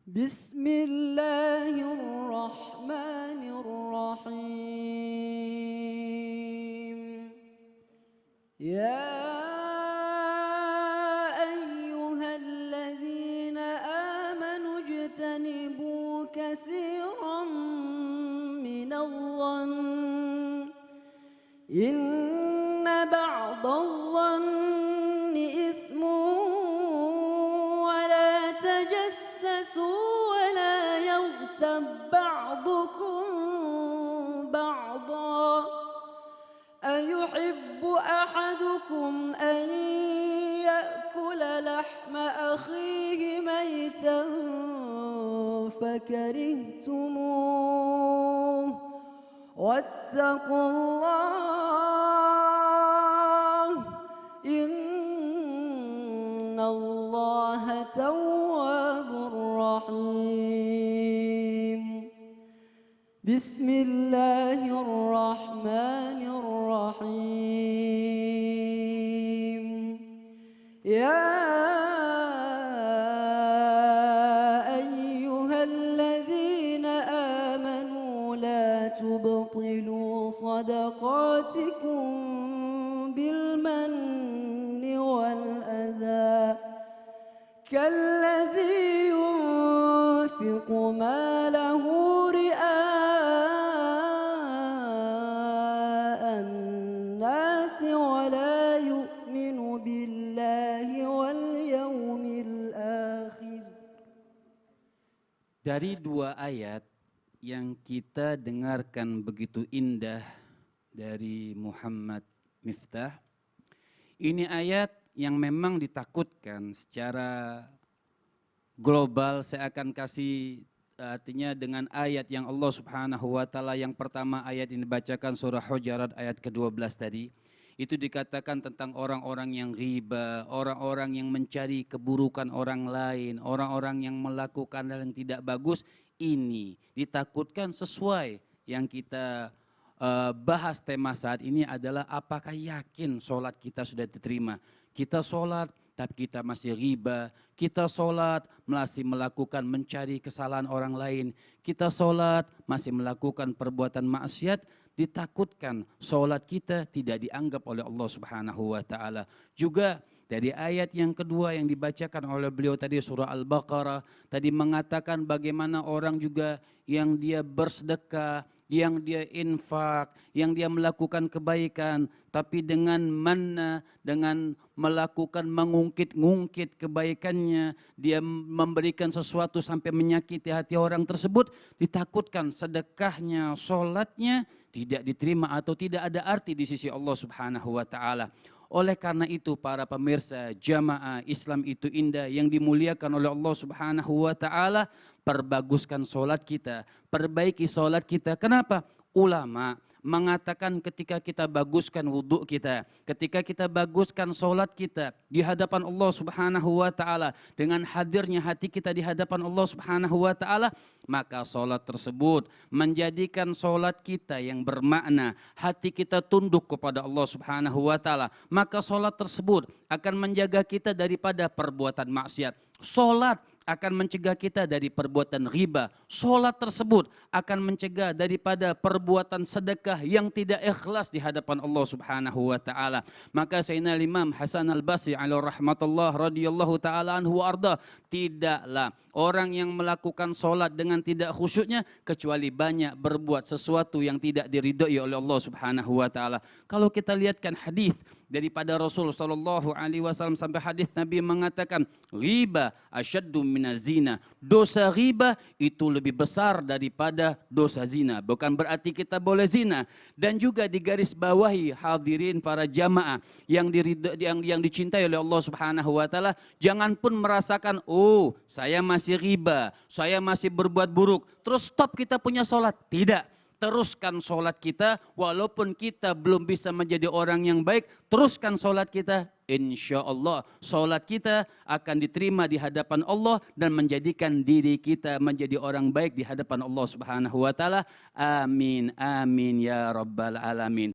Bismillahirrahmanirrahim. Ya ayyuhalladzina amanu ijtanibu katsiran minadh-dhann inna ba'dadh-dhanni ithmun wa la tajassasu wa la yaghtab ba'dukum ba'dhan ayuhibbu ahadukum an ya'kula lahma akhihi maytan fakarihtumuh wattaqullah innallaha tawwabur rahim. Bismillahirrahmanirrahim. Ya ayyuhalladzina amanu la tubtilu sadaqatikum bil manni wal adha kalladzi yunfiqu malahu ria'an nasi wa la yu'minu billahi wal yawmil akhir. Dari dua ayat yang kita dengarkan begitu indah dari Muhammad Miftah, ini ayat yang memang ditakutkan secara global. Saya akan kasih artinya dengan ayat yang Allah Subhanahu wa taala yang pertama ayat ini dibacakan surah Hujurat ayat ke-12 tadi. Itu dikatakan tentang orang-orang yang riba, orang-orang yang mencari keburukan orang lain, orang-orang yang melakukan hal yang tidak bagus. Ini ditakutkan sesuai yang kita bahas tema saat ini adalah apakah yakin sholat kita sudah diterima. Kita sholat tapi kita masih riba, kita sholat masih melakukan mencari kesalahan orang lain, kita sholat masih melakukan perbuatan maksiat. Ditakutkan sholat kita tidak dianggap oleh Allah Subhanahu wa taala. Juga dari ayat yang kedua yang dibacakan oleh beliau tadi surah Al-Baqarah tadi mengatakan bagaimana orang juga yang dia bersedekah, yang dia infak, yang dia melakukan kebaikan, tapi dengan manna, dengan melakukan mengungkit-ngungkit kebaikannya, dia memberikan sesuatu sampai menyakiti hati orang tersebut, ditakutkan sedekahnya, sholatnya tidak diterima atau tidak ada arti di sisi Allah Subhanahu wa taala. Oleh karena itu para pemirsa jamaah Islam itu indah yang dimuliakan oleh Allah Subhanahu wa taala, perbaguskan sholat kita, perbaiki sholat kita. Kenapa? Ulama mengatakan ketika kita baguskan wudhu kita, ketika kita baguskan sholat kita di hadapan Allah Subhanahu wa taala, dengan hadirnya hati kita di hadapan Allah Subhanahu wa taala, maka sholat tersebut menjadikan sholat kita yang bermakna, hati kita tunduk kepada Allah Subhanahu wa taala, maka sholat tersebut akan menjaga kita daripada perbuatan maksiat. Sholat akan mencegah kita dari perbuatan riba. Sholat tersebut akan mencegah daripada perbuatan sedekah yang tidak ikhlas di hadapan Allah Subhanahu wa taala. Maka Sayyidina Imam Hasan Al-Basri alaihi rahmatullah radhiyallahu taala anhu arda, tidaklah orang yang melakukan sholat dengan tidak khusyuknya kecuali banyak berbuat sesuatu yang tidak diridhoi oleh Allah Subhanahu wa taala. Kalau kita lihatkan hadis daripada Rasul sallallahu alaihi wasallam sampai hadis Nabi mengatakan riba asyaddu minaz zina. Dosa riba itu lebih besar daripada dosa zina. Bukan berarti kita boleh zina. Dan juga digaris bawahi hadirin para jamaah yang dicintai oleh Allah Subhanahu wa taala, jangan pun merasakan oh, saya masih riba, saya masih berbuat buruk, terus stop kita punya sholat. Tidak. Teruskan sholat kita, walaupun kita belum bisa menjadi orang yang baik, teruskan sholat kita. Insya Allah sholat kita akan diterima di hadapan Allah dan menjadikan diri kita menjadi orang baik di hadapan Allah Subhanahu wa taala. Amin, amin ya rabbal alamin.